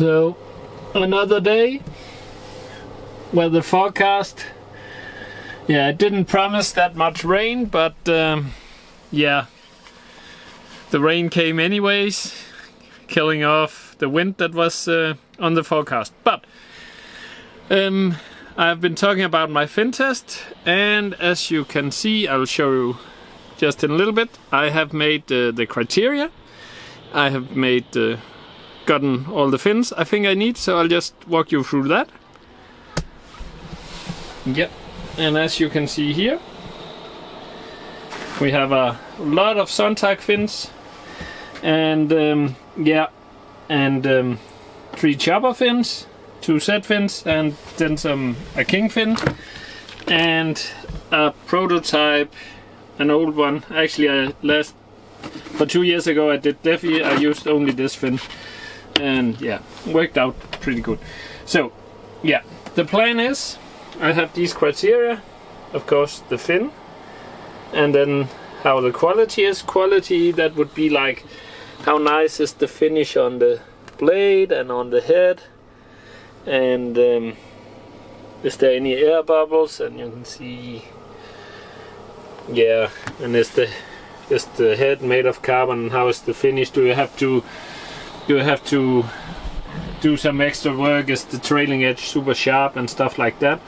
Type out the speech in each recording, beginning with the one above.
So another day where the forecast, yeah, it didn't promise that much rain, but yeah, the rain came anyways, killing off the wind that was on the forecast. But I've been talking about my fin test, and as you can see, I'll show you just in a little bit. I have made the criteria. I have made gotten all the fins I think I need, so I'll just walk you through that. Yep, and as you can see here, we have a lot of Sonntag fins, and yeah, and 3 Chopperfins, 2 Z fins, and then a Kingfin, and a prototype, an old one. Actually, for 2 years ago I did Defi. I used only this fin, and yeah, worked out pretty good. So yeah, the plan is I have these criteria, of course, the fin, and then how the quality is. Quality, that would be like how nice is the finish on the blade and on the head, and is there any air bubbles, and you can see, yeah, and is the head made of carbon, how is the finish, do you have to do some extra work, is the trailing edge super sharp and stuff like that.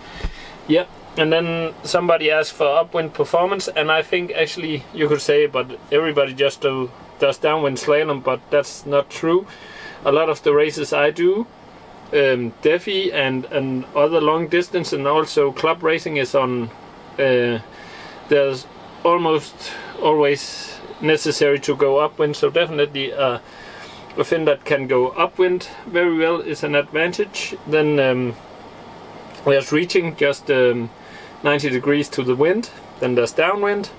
Yep. And then somebody asked for upwind performance, and I think actually you could say, but everybody just does downwind slalom, but that's not true. A lot of the races I do, Defi and other long distance, and also club racing, is on, there's almost always necessary to go upwind, so definitely a fin that can go upwind very well is an advantage. Then there's reaching just 90 degrees to the wind. Then there's downwind.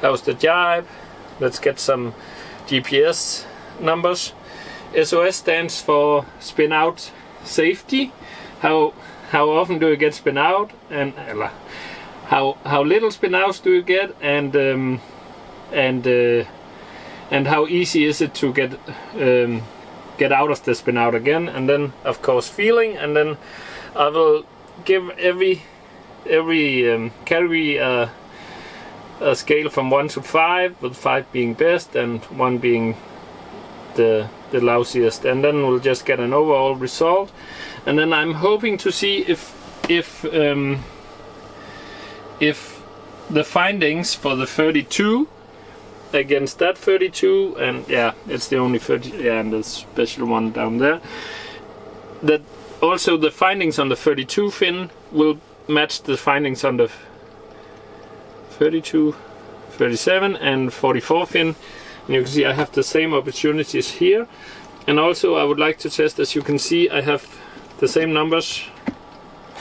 How's the jibe? Let's get some GPS numbers. SOS stands for spin out safety. How often do you get spin out, and how little spin outs do you get, and how easy is it to get out of the spin out again. And then of course feeling, and then I will give every category a scale from 1 to 5, with 5 being best and 1 being the lousiest, and then we'll just get an overall result. And then I'm hoping to see if the findings for the 32 against that 32, and yeah, it's the only 30, yeah, and the special one down there, that also the findings on the 32 fin will match the findings on the 32, 37 and 44 fin. And you can see I have the same opportunities here, and also I would like to test, as you can see, I have the same numbers,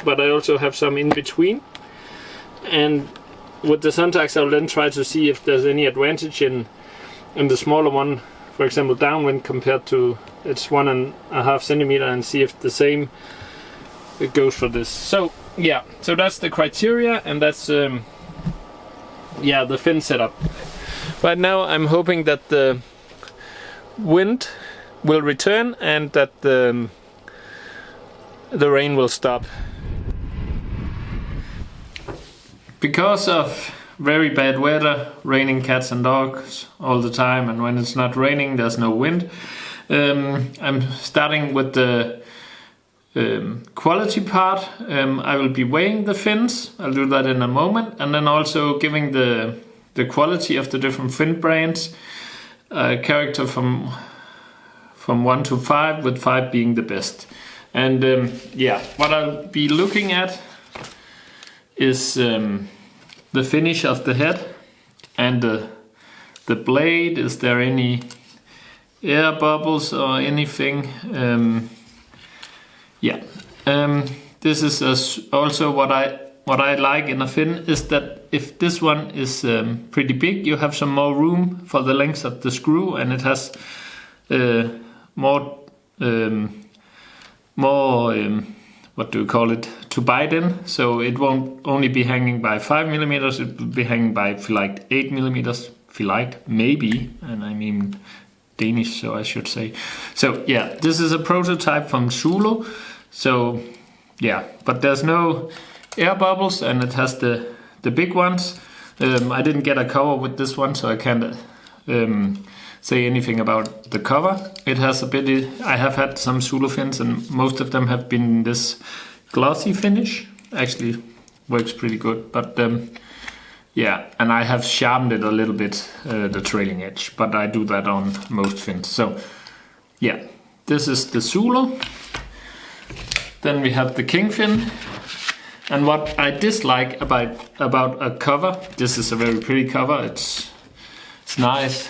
but I also have some in between. And with the Sonntags I'll then try to see if there's any advantage in the smaller one, for example downwind, compared to it's 1.5 centimeter, and see if the same it goes for this. So yeah, so that's the criteria, and that's yeah, the fin setup. Right now I'm hoping that the wind will return and that the rain will stop. Because of very bad weather, raining cats and dogs all the time, and when it's not raining there's no wind, I'm starting with the quality part. I will be weighing the fins, I'll do that in a moment, and then also giving the quality of the different fin brands a character from 1 to 5, with 5 being the best. And yeah, what I'll be looking at is the finish of the head and the blade. Is there any air bubbles or anything? Yeah, this is also what I like in a fin, is that if this one is pretty big, you have some more room for the length of the screw, and it has more what do you call it, to bite in, so it won't only be hanging by 5 millimeters, it will be hanging by like 8 millimeters, maybe, and I mean Danish, so I should say. So yeah, this is a prototype from Zulu. So yeah, but there's no air bubbles, and it has the big ones. I didn't get a cover with this one, so I can't say anything about the cover. It has a bit. I have had some Zulu fins, and most of them have been this glossy finish. Actually, works pretty good, but yeah, and I have sharpened it a little bit, the trailing edge, but I do that on most fins. So yeah, this is the Zulu. Then we have the Kingfin. And what I dislike about a cover, this is a very pretty cover, it's nice,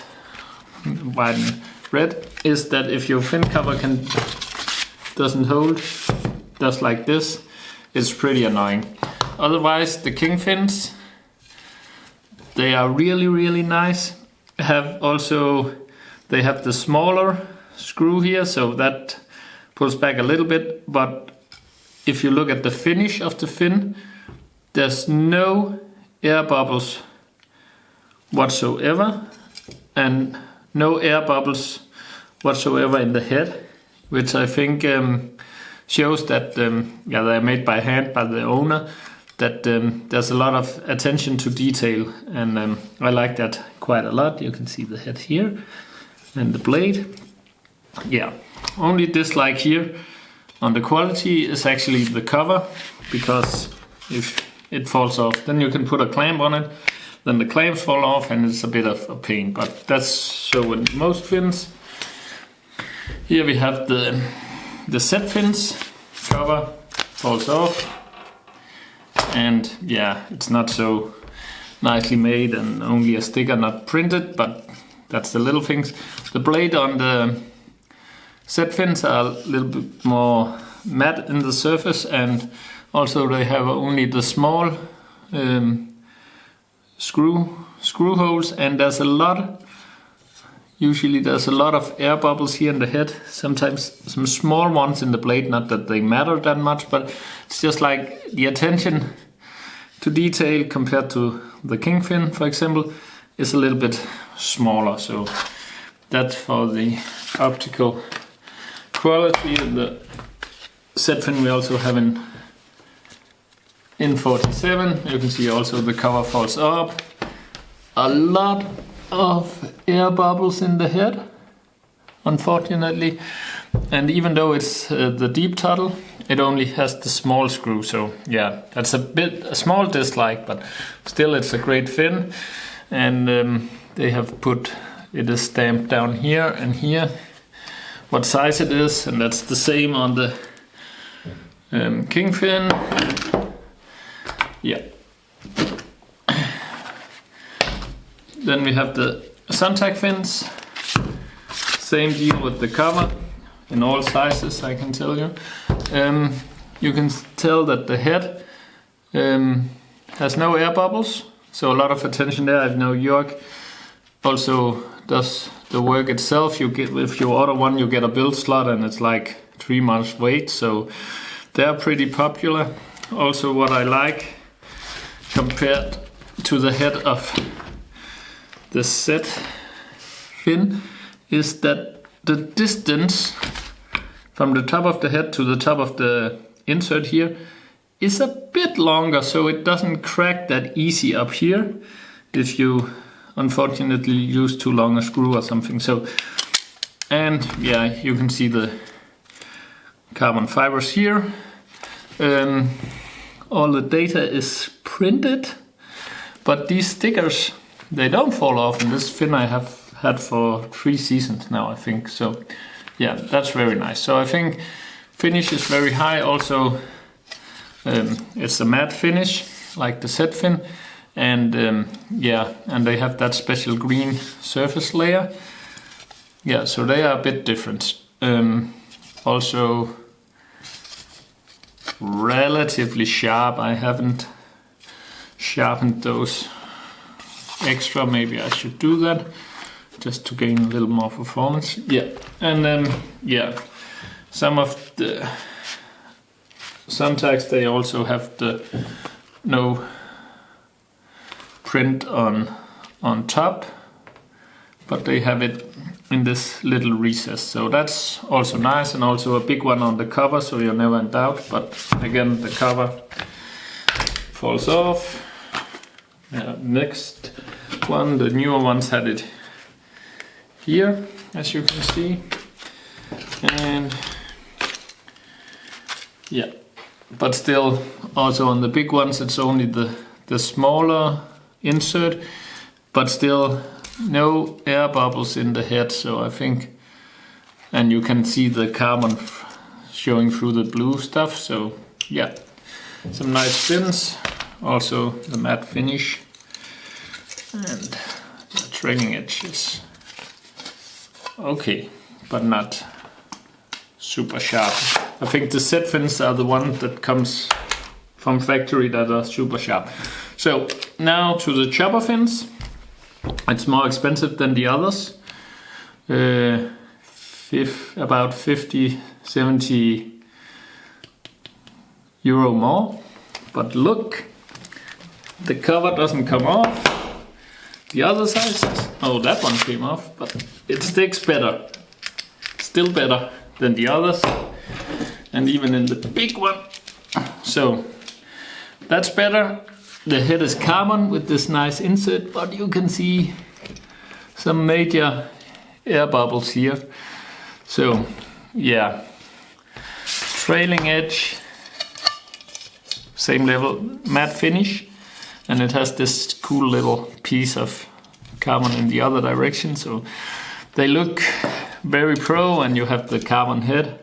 white and red, is that if your fin cover doesn't hold, just like this, it's pretty annoying. Otherwise, the Kingfins, they are really, really nice. They have the smaller screw here, so that pulls back a little bit, but if you look at the finish of the fin, there's no air bubbles whatsoever, and no air bubbles whatsoever in the head, which I think shows that they're made by hand by the owner, that there's a lot of attention to detail, and I like that quite a lot. You can see the head here and the blade. Yeah, only dislike here on the quality is actually the cover, because if it falls off, then you can put a clamp on it, then the clamps fall off and it's a bit of a pain, but that's so in most fins. Here we have the set fins, cover falls off, and yeah, it's not so nicely made and only a sticker, not printed, but that's the little things. The blade on the set fins are a little bit more matte in the surface, and also they have only the small screw holes, and usually there's a lot of air bubbles here in the head, sometimes some small ones in the blade, not that they matter that much, but it's just like the attention to detail compared to the Kingfin, for example, is a little bit smaller. So that's for the optical quality. The set fin we also have in 47. You can see also the cover falls up. A lot of air bubbles in the head, unfortunately. And even though it's the deep tuttle, it only has the small screw. So yeah, that's a small dislike, but still it's a great fin. And they have put it is stamped down here and here what size it is, and that's the same on the Kingfin. Yeah. Then we have the Sonntag fins. Same deal with the cover in all sizes, I can tell you. You can tell that the head has no air bubbles, so a lot of attention there. I know Jörg also does the work itself. If you order one, you get a build slot, and it's like 3 months wait, so they're pretty popular. Also, what I like compared to the head of the set fin is that the distance from the top of the head to the top of the insert here is a bit longer, so it doesn't crack that easy up here if you unfortunately use too long a screw or something. So, and yeah, you can see the carbon fibers here. All the data is printed, but these stickers, they don't fall off, and this fin I have had for 3 seasons now, I think. So yeah, that's very nice. So I think finish is very high. Also, it's a matte finish like the set fin, and yeah, and they have that special green surface layer. Yeah, so they are a bit different. Also relatively sharp. I haven't sharpened those extra. Maybe I should do that just to gain a little more performance. Yeah, and then yeah, some of the Sonntags, they also have the no print on top, but they have it in this little recess, so that's also nice, and also a big one on the cover, so you're never in doubt. But again, the cover falls off. Next one, the newer ones had it here, as you can see, and yeah, but still, also on the big ones, it's only the smaller insert, but still no air bubbles in the head, so I think, and you can see the carbon showing through the blue stuff, so yeah, some nice fins, also the matte finish, and the trailing edge is okay, but not super sharp. I think the set fins are the ones that comes from factory that are super sharp. So now to the Chopperfins. It's more expensive than the others, about 50-70 euro more. But look, the cover doesn't come off. The other sizes, oh, that one came off, but it sticks better. Still better than the others, and even in the big one. So that's better. The head is carbon with this nice insert, but you can see some major air bubbles here. So yeah, trailing edge, same level, matte finish, and it has this cool little piece of carbon in the other direction. So they look very pro, and you have the carbon head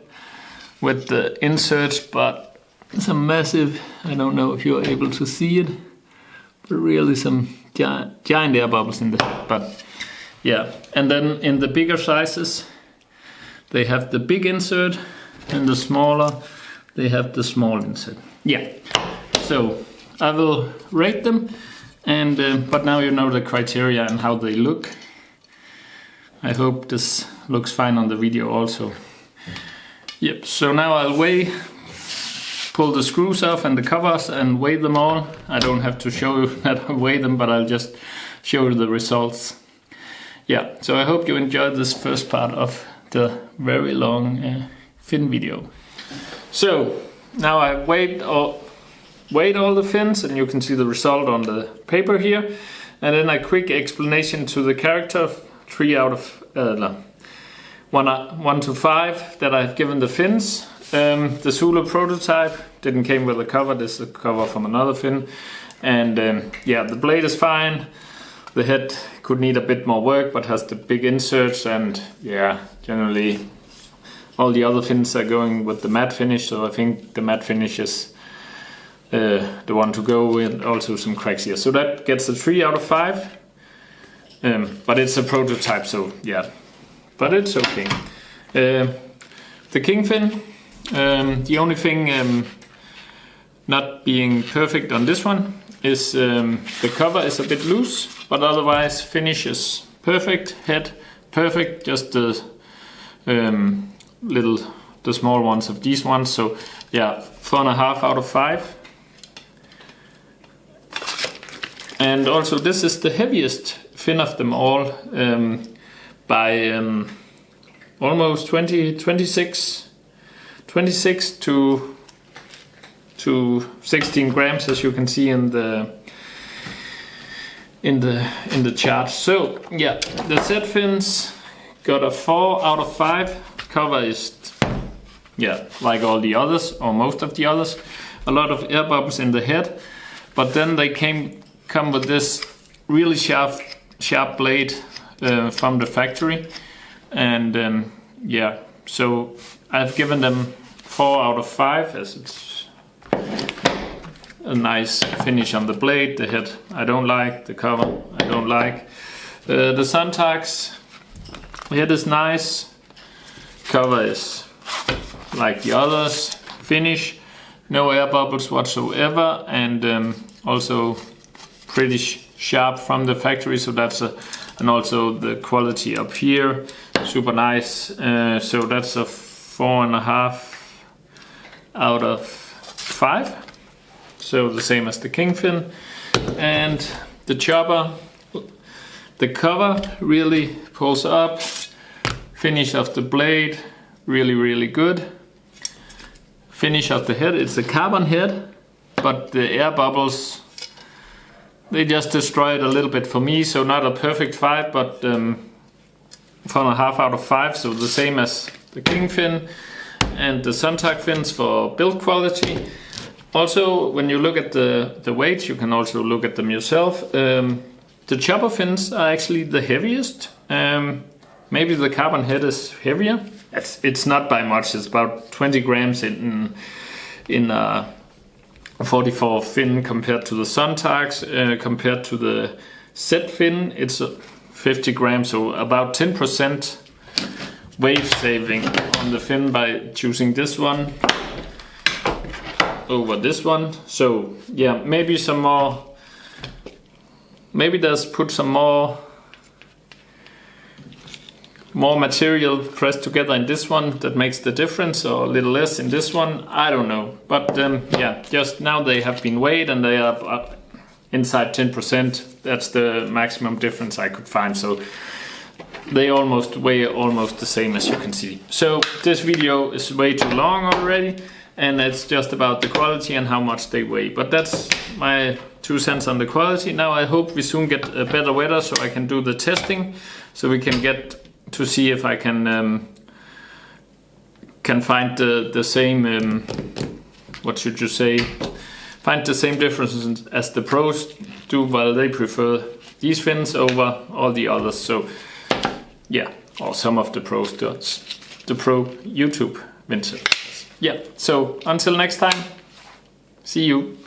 with the inserts, but some massive, I don't know if you're able to see it, but really some giant air bubbles in the head. But yeah, and then in the bigger sizes, they have the big insert, and the smaller, they have the small insert. Yeah, so I will rate them, and but now you know the criteria and how they look. I hope this looks fine on the video also. Yep, so now I'll pull the screws off and the covers and weigh them all. I don't have to show you that I weigh them, but I'll just show you the results. Yeah, so I hope you enjoyed this first part of the very long fin video. So now I weighed all the fins, and you can see the result on the paper here. And then a quick explanation to the character, 3 out of 1 to 5 that I've given the fins. The Zulu prototype didn't came with a cover. This is a cover from another fin, and yeah, the blade is fine. The head could need a bit more work, but has the big inserts, and yeah, generally all the other fins are going with the matte finish. So I think the matte finish is the one to go with. Also some cracks here, so that gets a 3 out of 5. But it's a prototype, so yeah, but it's okay. The Kingfin. The only thing not being perfect on this one is the cover is a bit loose, but otherwise finish is perfect, head perfect, just the small ones of these ones. So yeah, 4.5 out of 5. And also this is the heaviest fin of them all, by almost 26 to 16 grams, as you can see in the chart. So yeah, the set fins got a 4 out of 5. Cover is yeah, like all the others, or most of the others, a lot of air bubbles in the head, but then they come with this really sharp blade from the factory, and yeah, so I've given them 4 out of 5, as it's a nice finish on the blade. The head I don't like, the cover I don't like. The Sonntag's head is nice, cover is like the others, finish, no air bubbles whatsoever, and also pretty sharp from the factory, so that's and also the quality up here, super nice. So that's a 4.5 out of 5, the same as the Kingfin. And the The cover really pulls up. Finish of the blade, really good. Finish of the head, it's a carbon head, but the air bubbles, they just destroy it a little bit for me, so not a perfect 5, but 4.5 out of 5, so the same as the Kingfin and the Sonntag fins for build quality. Also, when you look at the weights, you can also look at them yourself. The Chopperfins are actually the heaviest. Maybe the carbon head is heavier. It's not by much, it's about 20 grams in a 44 fin compared to the Sonntags. Compared to the Z fin, it's 50 grams, so about 10% wave saving on the fin by choosing this one over this one. So yeah, maybe some more, maybe there's put some more material pressed together in this one that makes the difference, or a little less in this one, I don't know. But yeah, just now they have been weighed and they are inside 10%. That's the maximum difference I could find, so they almost weigh almost the same, as you can see. So this video is way too long already, and it's just about the quality and how much they weigh. But that's my 2 cents on the quality. Now I hope we soon get a better weather so I can do the testing, so we can get to see if I can find the same, what should you say, find the same differences as the pros do, while they prefer these fins over all the others. So yeah, or some of the pros do, the pro YouTube windsurf. Yeah, so until next time, see you.